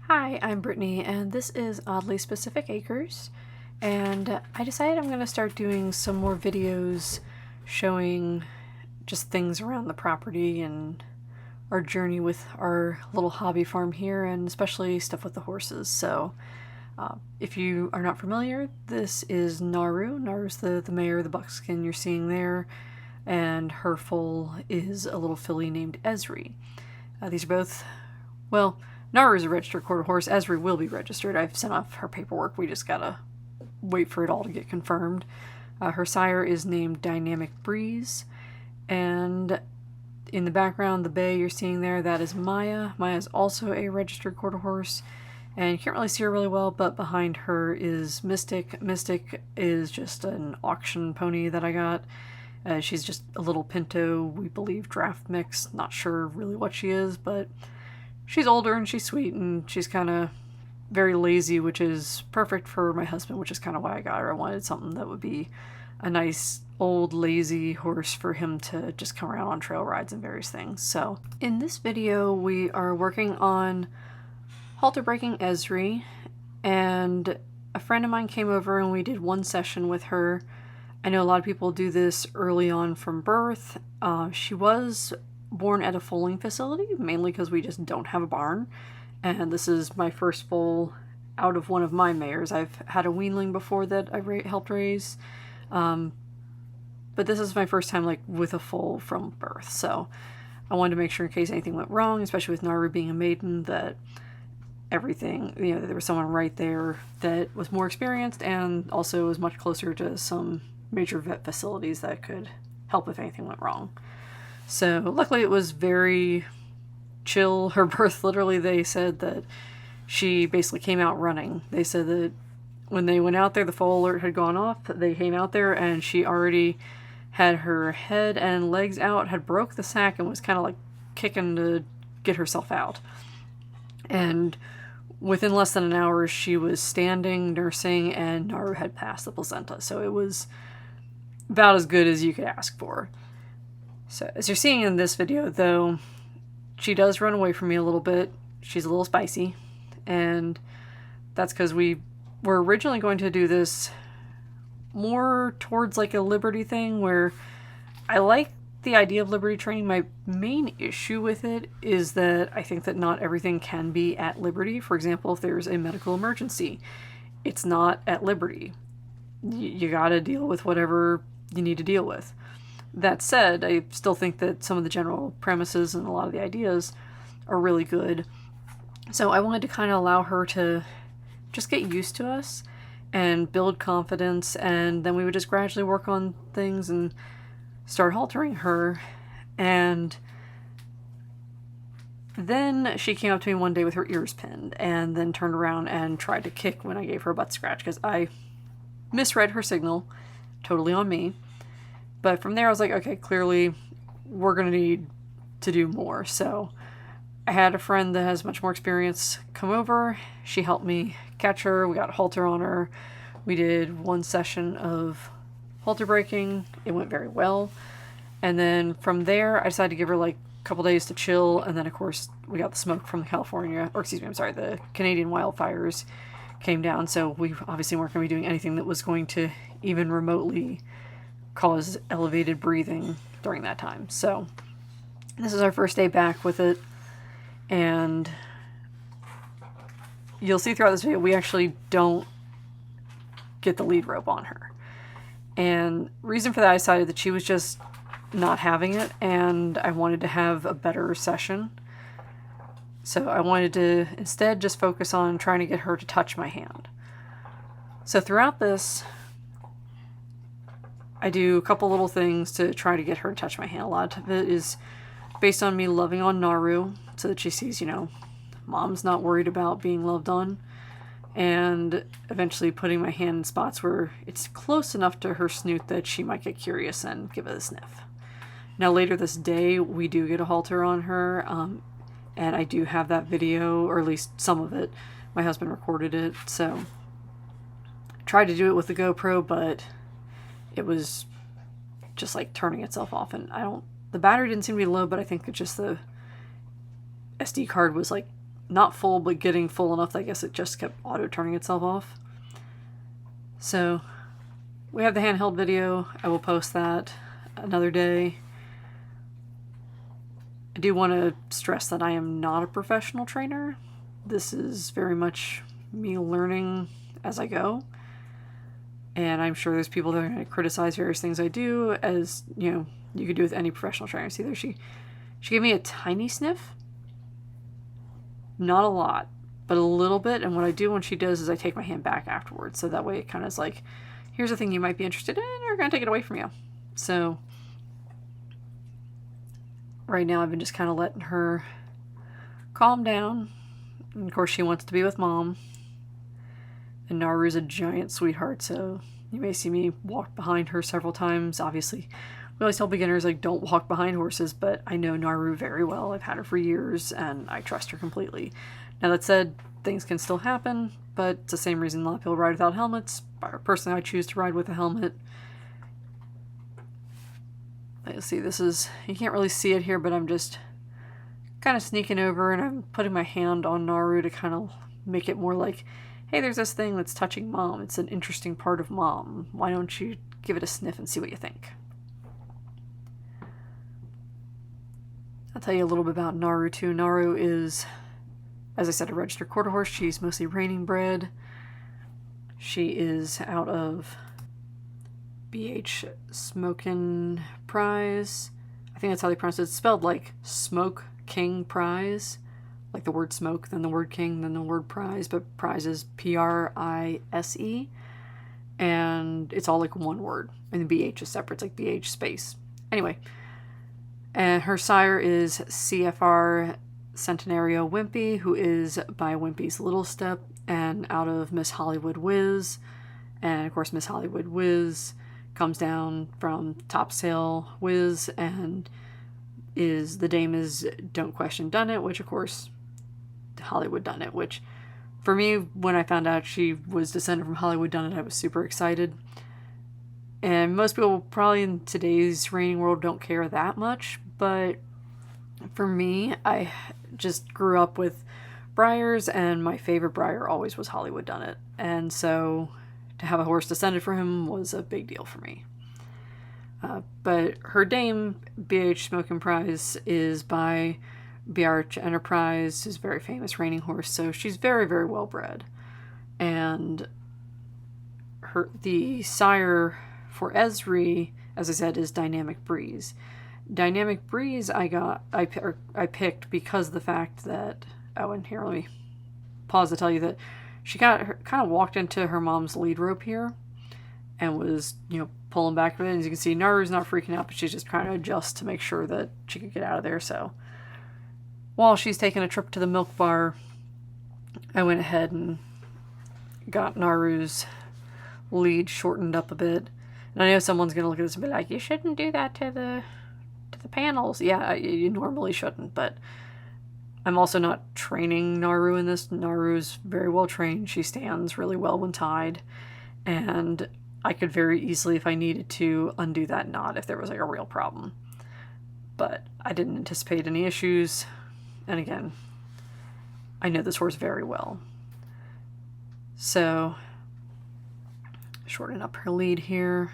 Hi, I'm Brittany, and this is Oddly Specific Acres, and I decided I'm going to start doing some more videos showing just things around the property and our journey with our little hobby farm here, and especially stuff with the horses. So, if you are not familiar, this is Naru. Naru's the mare, the buckskin you're seeing there, and her foal is a little filly named Ezri. These are both, well, Naru is a registered quarter horse. Ezri will be registered. I've sent off her paperwork. We just gotta wait for it all to get confirmed. Her sire is named Dynamic Breeze. And in the background, the bay you're seeing there, that is Maya. Maya is also a registered quarter horse. And you can't really see her really well, but behind her is Mystic. Mystic is just an auction pony that I got. She's just a little pinto, we believe, draft mix. Not sure really what she is, but she's older and she's sweet and she's kind of very lazy, which is perfect for my husband, which is kind of why I got her. I wanted something that would be a nice old lazy horse for him to just come around on trail rides and various things. So in this video we are working on halter breaking Ezri, and a friend of mine came over and we did one session with her. I know a lot of people do this early on from birth. She was born at a foaling facility, mainly because we just don't have a barn, and this is my first foal out of one of my mares. I've had a weanling before that I helped raise, but this is my first time like with a foal from birth, so I wanted to make sure in case anything went wrong, especially with Naru being a maiden, that everything, that there was someone right there that was more experienced and also was much closer to some major vet facilities that could help if anything went wrong. So luckily it was very chill. Her birth, literally, they said that she basically came out running. They said that when they went out there, the foal alert had gone off. They came out there and she already had her head and legs out, had broke the sack and was kind of like kicking to get herself out. And within less than an hour, she was standing, nursing, and Naru had passed the placenta. So it was about as good as you could ask for. So as you're seeing in this video, though, she does run away from me a little bit. She's a little spicy, and that's because we were originally going to do this more towards like a Liberty thing, where I like the idea of Liberty training. My main issue with it is that I think that not everything can be at Liberty. For example, if there's a medical emergency, it's not at Liberty. You gotta deal with whatever you need to deal with. That said, I still think that some of the general premises and a lot of the ideas are really good. So I wanted to kind of allow her to just get used to us and build confidence, and then we would just gradually work on things and start haltering her. And then she came up to me one day with her ears pinned and then turned around and tried to kick when I gave her a butt scratch because I misread her signal. Totally on me. But from there I was like, okay, clearly we're going to need to do more. So I had a friend that has much more experience come over. She helped me catch her. We got a halter on her. We did one session of halter breaking. It went very well. And then from there, I decided to give her like a couple days to chill. And then, of course, we got the smoke from the the Canadian wildfires came down. So we obviously weren't going to be doing anything that was going to even remotely cause elevated breathing during that time. So this is our first day back with it. And you'll see throughout this video, we actually don't get the lead rope on her. And reason for that, I decided that she was just not having it, and I wanted to have a better session. So I wanted to instead just focus on trying to get her to touch my hand. So throughout this, I do a couple little things to try to get her to touch my hand. A lot of it is based on me loving on Naru, so that she sees, mom's not worried about being loved on, and eventually putting my hand in spots where it's close enough to her snoot that she might get curious and give it a sniff. Now later this day, we do get a halter on her, and I do have that video, or at least some of it. My husband recorded it, so I tried to do it with the GoPro, but it was just like turning itself off, and the battery didn't seem to be low, but I think it's just the SD card was like not full, but getting full enough that I guess it just kept auto-turning itself off. So we have the handheld video. I will post that another day. I do want to stress that I am not a professional trainer. This is very much me learning as I go. And I'm sure there's people that are going to criticize various things I do, as, you know, you could do with any professional trainer. See there, she gave me a tiny sniff. Not a lot, but a little bit. And what I do when she does is I take my hand back afterwards. So that way it kind of is like, here's a thing you might be interested in, or we're going to take it away from you. So right now I've been just kind of letting her calm down. And of course she wants to be with Mom. And Naru's a giant sweetheart, so you may see me walk behind her several times. Obviously, we always tell beginners, like, don't walk behind horses, but I know Naru very well. I've had her for years, and I trust her completely. Now, that said, things can still happen, but it's the same reason a lot of people ride without helmets. Personally, I choose to ride with a helmet. Let's see, this is, you can't really see it here, but I'm just kind of sneaking over, and I'm putting my hand on Naru to kind of make it more like, hey, there's this thing that's touching Mom. It's an interesting part of Mom. Why don't you give it a sniff and see what you think? I'll tell you a little bit about Naru, too. Naru is, as I said, a registered quarter horse. She's mostly reining bred. She is out of BH Smokin' Prize. I think that's how they pronounce it. It's spelled like Smoke King Prize. Like the word smoke, then the word king, then the word prize, but prize is Prise, and it's all like one word, and the BH is separate. It's like BH space. Anyway, and her sire is CFR Centenario Wimpy, who is by Wimpy's Little Step, and out of Miss Hollywood Whiz, and of course Miss Hollywood Whiz comes down from Topsail Whiz, and the dame is Don't Question Done It, which of course Hollywood Done It, which for me, when I found out she was descended from Hollywood Done It, I was super excited. And most people probably in today's reining world don't care that much, but for me, I just grew up with Briars, and my favorite Briar always was Hollywood Done It. And so to have a horse descended from him was a big deal for me. But her dame, BH Smokin' Prize, is by BRH Enterprise, who's a very famous reining horse, so she's very, very well bred. And the sire for Ezri, as I said, is Dynamic Breeze. Dynamic Breeze I picked because of the fact that, oh, and here, let me pause to tell you that she kind of walked into her mom's lead rope here and was, you know, pulling back with it. As you can see, Naru's not freaking out, but she's just trying to adjust to make sure that she could get out of there. So while she's taking a trip to the milk bar, I went ahead and got Naru's lead shortened up a bit. And I know someone's going to look at this and be like, you shouldn't do that to the panels. Yeah, you normally shouldn't, but I'm also not training Naru in this. Naru's very well trained. She stands really well when tied. And I could very easily, if I needed to, undo that knot if there was like a real problem. But I didn't anticipate any issues. And again, I know this horse very well. So, shorten up her lead here.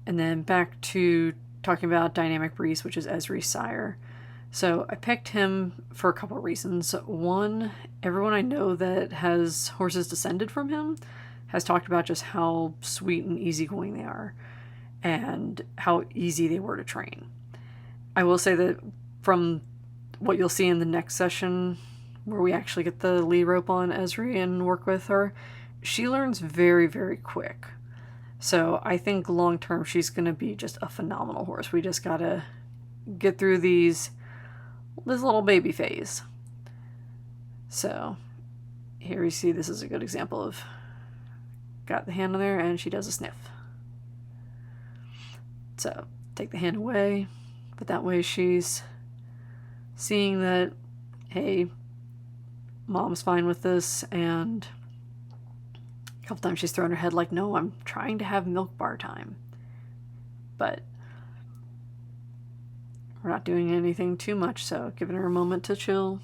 And then back to talking about Dynamic Breeze, which is Ezri's sire. So I picked him for a couple of reasons. One, everyone I know that has horses descended from him has talked about just how sweet and easygoing they are and how easy they were to train. I will say that from what you'll see in the next session, where we actually get the lead rope on Ezri and work with her, she learns very, very quick. So I think long term she's going to be just a phenomenal horse. We just got to get through this little baby phase. So here you see this is a good example of got the hand on there and she does a sniff. So take the hand away, but that way she's seeing that, hey, mom's fine with this. And a couple times she's thrown her head like, no, I'm trying to have milk bar time. But we're not doing anything too much, so giving her a moment to chill,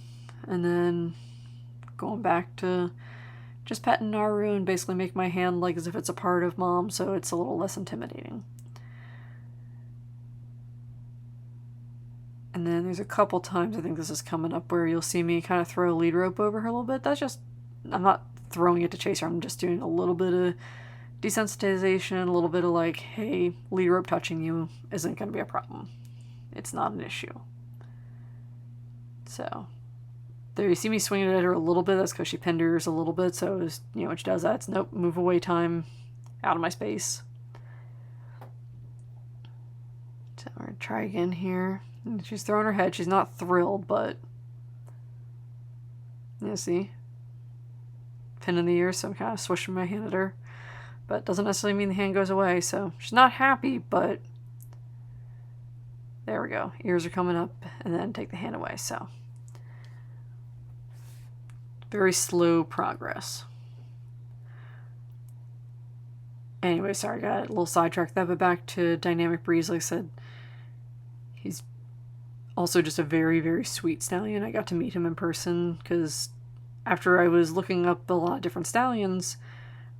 and then going back to just petting Naru and basically make my hand like as if it's a part of Mom, so it's a little less intimidating. And then there's a couple times, I think this is coming up, where you'll see me kind of throw a lead rope over her a little bit. That's just, I'm not throwing it to chase her, I'm just doing a little bit of desensitization, a little bit of like, hey, lead rope touching you isn't going to be a problem. It's not an issue. So, there you see me swinging at her a little bit, that's because she pinned her ears a little bit, so was, when she does that, it's nope, move away time, out of my space. So we're going to try again here. She's throwing her head. She's not thrilled, but see, pin in the ear, so I'm kind of swishing my hand at her, but doesn't necessarily mean the hand goes away. So she's not happy, but there we go. Ears are coming up, and then take the hand away. So very slow progress. Anyway, sorry, got a little sidetracked there, but back to Dynamic Breeze. Like I said, he's also just a very, very sweet stallion. I got to meet him in person because after I was looking up a lot of different stallions,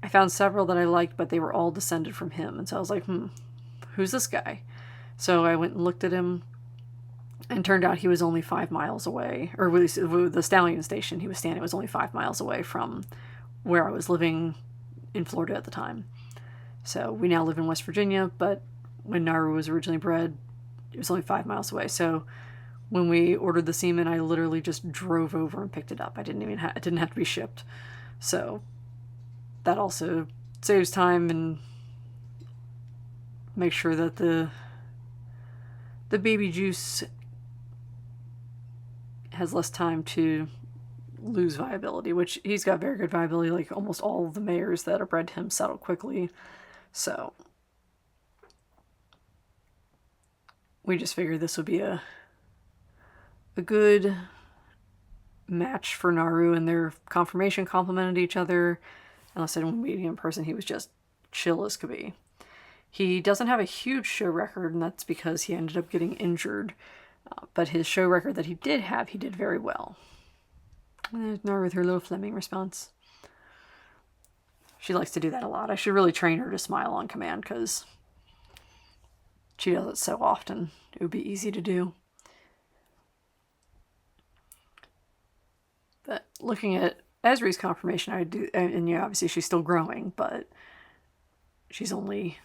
I found several that I liked, but they were all descended from him. And so I was like, who's this guy? So I went and looked at him, and turned out he was only 5 miles away, or with the stallion station he was standing was only 5 miles away from where I was living in Florida at the time. So we now live in West Virginia, but when Naru was originally bred, it was only 5 miles away. So when we ordered the semen, I literally just drove over and picked it up. It didn't have to be shipped. So that also saves time and makes sure that the baby juice has less time to lose viability, which he's got very good viability. Like almost all of the mares that are bred to him settle quickly. So we just figured this would be a good match for Naru, and their conformation complemented each other. And I said when meeting him in person, he was just chill as could be. He doesn't have a huge show record, and that's because he ended up getting injured. But his show record that he did have, he did very well. And there's Naru with her little Fleming response. She likes to do that a lot. I should really train her to smile on command, because she does it so often. It would be easy to do. But looking at Ezri's conformation, I do, and obviously she's still growing, but she's only,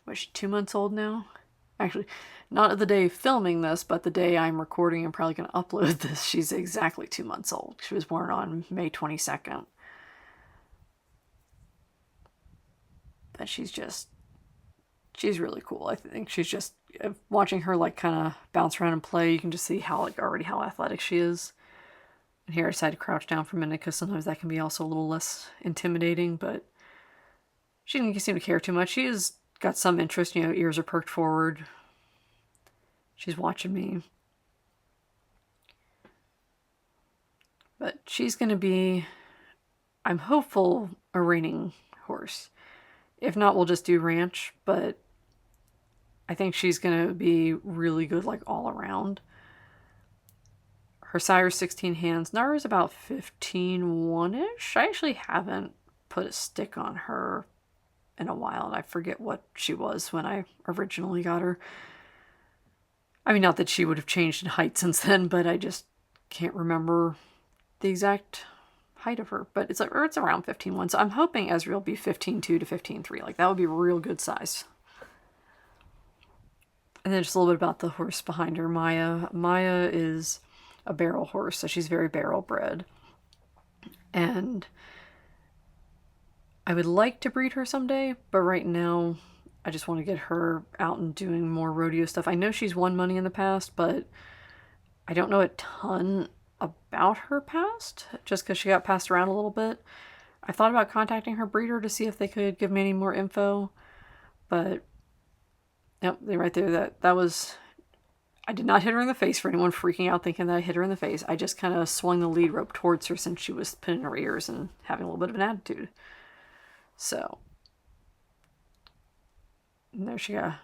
what is she, 2 months old now? Actually, not the day filming this, but the day I'm recording and probably going to upload this, she's exactly 2 months old. She was born on May 22nd. But she's really cool. I think she's just, watching her like kind of bounce around and play, you can just see how already how athletic she is. And here I decided to crouch down for a minute because sometimes that can be also a little less intimidating, but she didn't seem to care too much. She has got some interest, ears are perked forward. She's watching me. But she's going to be, I'm hopeful, a reining horse. If not, we'll just do ranch, but I think she's going to be really good, like, all around. Her sire's 16 hands. Naru's about 15-1-ish. I actually haven't put a stick on her in a while, and I forget what she was when I originally got her. I mean, not that she would have changed in height since then, but I just can't remember the exact height of her. But it's around 15-1, so I'm hoping Ezri will be 15-2 to 15-3. Like, that would be a real good size. And then just a little bit about the horse behind her, Maya. Maya is a barrel horse, so she's very barrel bred. And I would like to breed her someday, but right now I just want to get her out and doing more rodeo stuff. I know she's won money in the past, but I don't know a ton about her past, just because she got passed around a little bit. I thought about contacting her breeder to see if they could give me any more info, but yep, they're right there. That was, I did not hit her in the face for anyone freaking out thinking that I hit her in the face. I just kind of swung the lead rope towards her since she was pinning her ears and having a little bit of an attitude. So, and there she got,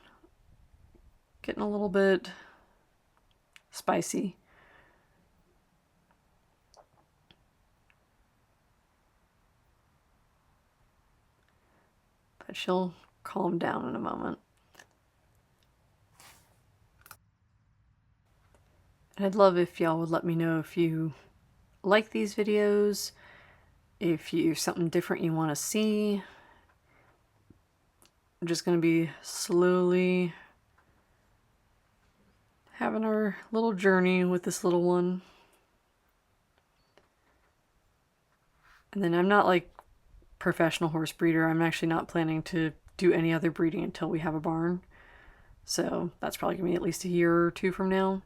getting a little bit spicy. But she'll calm down in a moment. And I'd love if y'all would let me know if you like these videos, if you've something different you want to see. I'm just going to be slowly having our little journey with this little one. And then I'm not like professional horse breeder. I'm actually not planning to do any other breeding until we have a barn. So that's probably going to be at least a year or two from now.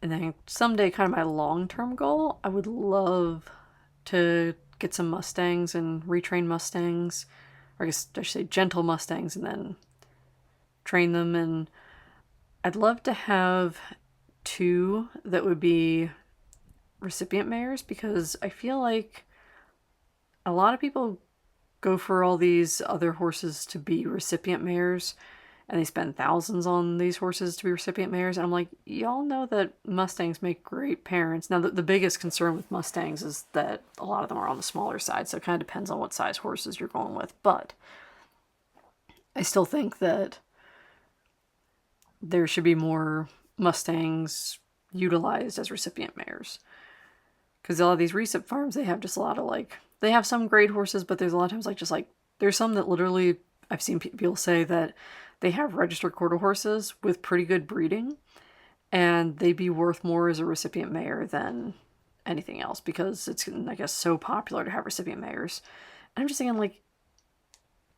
And then someday, kind of my long-term goal, I would love to get some Mustangs and retrain Mustangs. Or I guess I should say gentle Mustangs, and then train them. And I'd love to have 2 that would be recipient mares, because I feel like a lot of people go for all these other horses to be recipient mares, and they spend thousands on these horses to be recipient mares. And I'm like, y'all know that Mustangs make great parents. Now, the biggest concern with Mustangs is that a lot of them are on the smaller side, so it kind of depends on what size horses you're going with. But I still think that there should be more Mustangs utilized as recipient mares. Because a lot of these recip farms, they have just a lot of like, they have some great horses, but there's a lot of times like there's some that literally, I've seen people say that they have registered quarter horses with pretty good breeding, and they'd be worth more as a recipient mare than anything else, because it's, I guess, so popular to have recipient mares. And I'm just thinking, like,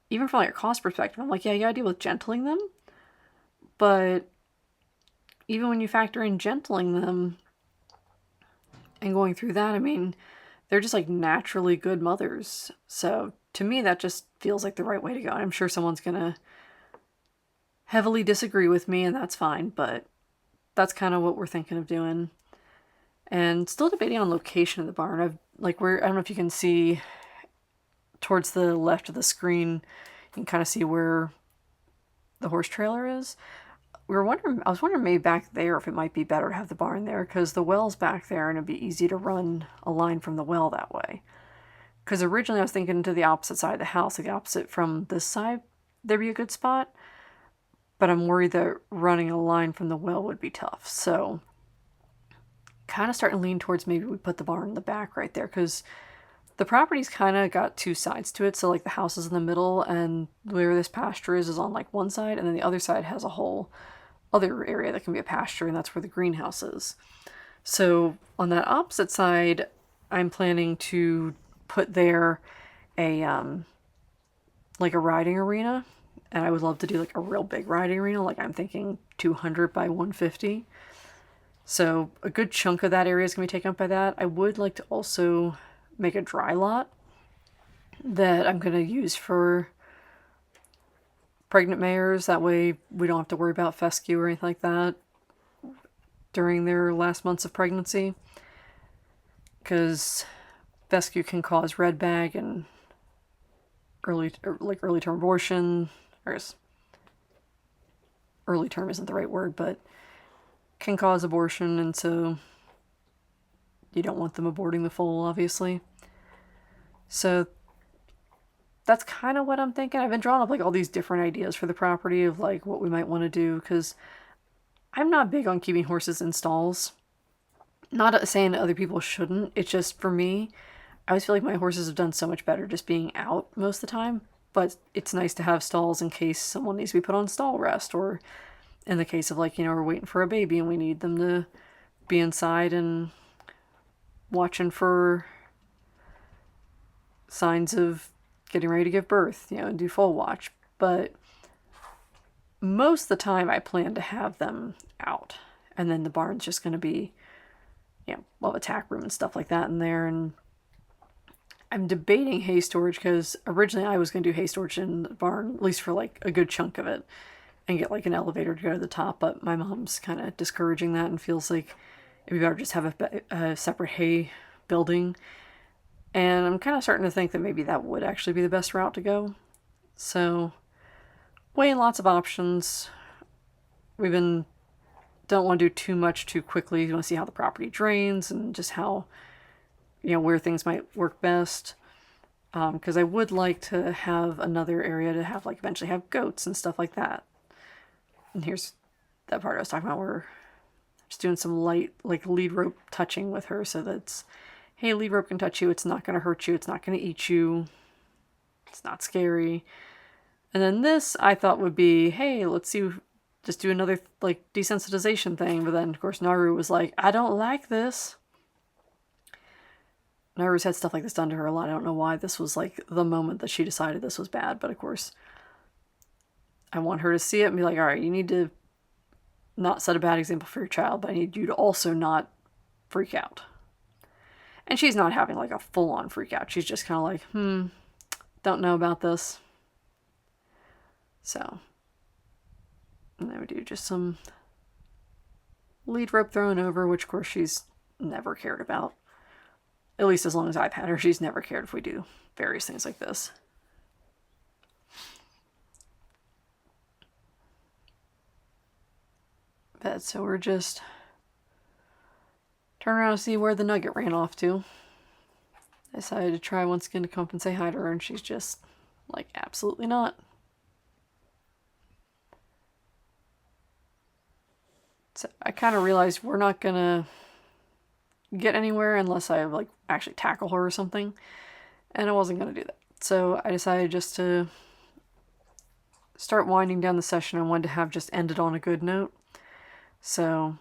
even from like a cost perspective, I'm like, yeah, you gotta deal with gentling them, but even when you factor in gentling them and going through that, I mean, they're just like naturally good mothers. So to me, that just feels like the right way to go. And I'm sure someone's gonna heavily disagree with me, and that's fine, but that's kind of what we're thinking of doing. And still debating on location of the barn. I don't know if you can see towards the left of the screen, you can kind of see where the horse trailer is. I was wondering maybe back there if it might be better to have the barn there, because the well's back there and it'd be easy to run a line from the well that way. Because originally I was thinking to the opposite side of the house, like the opposite from this side, there'd be a good spot. But I'm worried that running a line from the well would be tough. So kind of starting to lean towards maybe we put the barn in the back right there, because the property's kind of got 2 sides to it. So like the house is in the middle, and where this pasture is on like one side, and then the other side has a whole other area that can be a pasture, and that's where the greenhouse is. So on that opposite side, I'm planning to put there a like a riding arena. And I would love to do like a real big riding arena, like I'm thinking 200 by 150. So a good chunk of that area is going to be taken up by that. I would like to also make a dry lot that I'm going to use for pregnant mares. That way we don't have to worry about fescue or anything like that during their last months of pregnancy. Because fescue can cause red bag and early term abortion. I guess early term isn't the right word, but can cause abortion, and so you don't want them aborting the foal, obviously. So that's kind of what I'm thinking. I've been drawing up like all these different ideas for the property of like what we might want to do, because I'm not big on keeping horses in stalls. Not saying other people shouldn't. It's just, for me, I always feel like my horses have done so much better just being out most of the time. But it's nice to have stalls in case someone needs to be put on stall rest, or in the case of like, we're waiting for a baby and we need them to be inside and watching for signs of getting ready to give birth, and do foal watch. But most of the time I plan to have them out, and then the barn's just going to be, we'll have a tack room and stuff like that in there. And I'm debating hay storage, because originally I was going to do hay storage in the barn, at least for like a good chunk of it, and get like an elevator to go to the top. But my mom's kind of discouraging that and feels like it'd be better just have a separate hay building. And I'm kind of starting to think that maybe that would actually be the best route to go. So weighing lots of options. We've been don't want to do too much too quickly. You want to see how the property drains and just how, where things might work best. Because I would like to have another area to have, like, eventually have goats and stuff like that. And here's that part I was talking about where just doing some light, like, lead rope touching with her so that's, hey, lead rope can touch you. It's not going to hurt you. It's not going to eat you. It's not scary. And then this I thought would be, hey, let's see, just do another, like, desensitization thing. But then, of course, Naru was like, I don't like this. Naru's had stuff like this done to her a lot. I don't know why this was, like, the moment that she decided this was bad. But, of course, I want her to see it and be like, all right, you need to not set a bad example for your child, but I need you to also not freak out. And she's not having, like, a full-on freak out. She's just kind of like, don't know about this. So, and then we do just some lead rope thrown over, which, of course, she's never cared about. At least as long as I've had her, she's never cared if we do various things like this. But so we're just turn around and see where the nugget ran off to. I decided to try once again to come up and say hi to her, and she's just like, absolutely not. So I kind of realized we're not gonna get anywhere unless I, like, actually tackle her or something, and I wasn't gonna do that. So I decided just to start winding down the session. I wanted to have just ended on a good note. So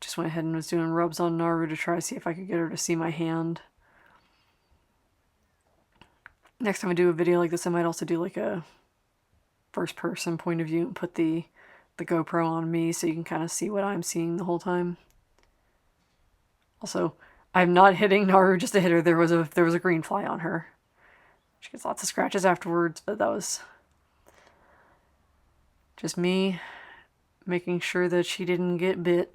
just went ahead and was doing rubs on Naru to try to see if I could get her to see my hand. Next time I do a video like this, I might also do, like, a first person point of view and put the GoPro on me so you can kind of see what I'm seeing the whole time. Also, I'm not hitting Naru just to hit her. There was a green fly on her. She gets lots of scratches afterwards, but that was just me making sure that she didn't get bit.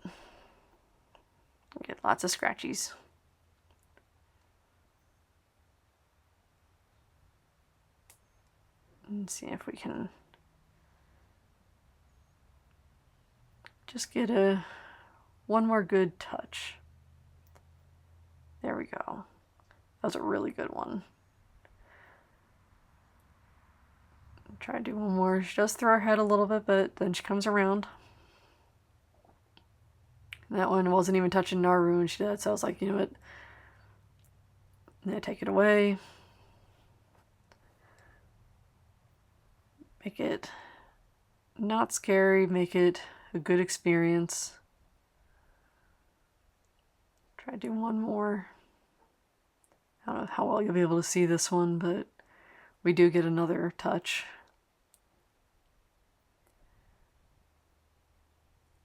Get lots of scratchies. And see if we can just get one more good touch. There we go. That was a really good one. Try to do one more. She does throw her head a little bit, but then she comes around. And that one wasn't even touching Naru when she did, so I was like, you know what? And then I take it away. Make it not scary, make it a good experience. Try to do one more. I don't know how well you'll be able to see this one, but we do get another touch.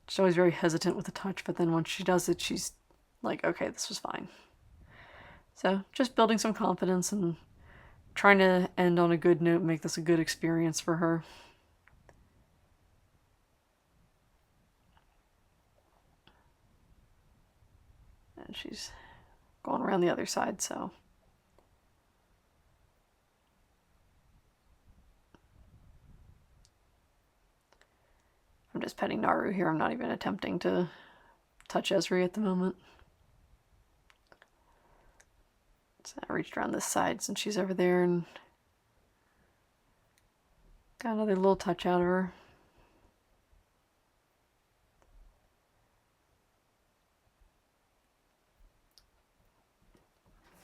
She's always very hesitant with the touch, but then once she does it, she's like, okay, this was fine. So just building some confidence and trying to end on a good note, make this a good experience for her. And she's going around the other side, so. I'm just petting Naru here. I'm not even attempting to touch Ezri at the moment. So I reached around this side since she's over there and got another little touch out of her.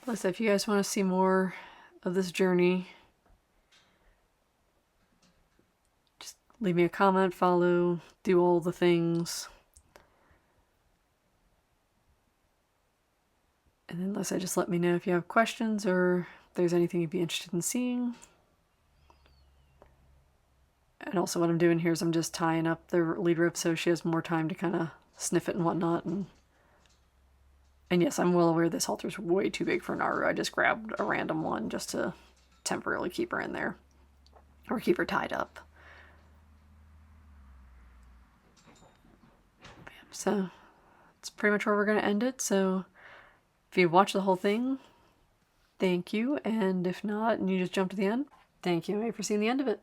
Plus, if you guys want to see more of this journey, just leave me a comment, follow, do all the things. And then Lisa, just let me know if you have questions or if there's anything you'd be interested in seeing. And also what I'm doing here is I'm just tying up the lead rope so she has more time to kind of sniff it and whatnot. And yes, I'm well aware this halter's way too big for Naru. I just grabbed a random one just to temporarily keep her in there. Or keep her tied up. So that's pretty much where we're going to end it. So if you watched the whole thing, thank you. And if not, and you just jumped to the end, thank you for seeing the end of it.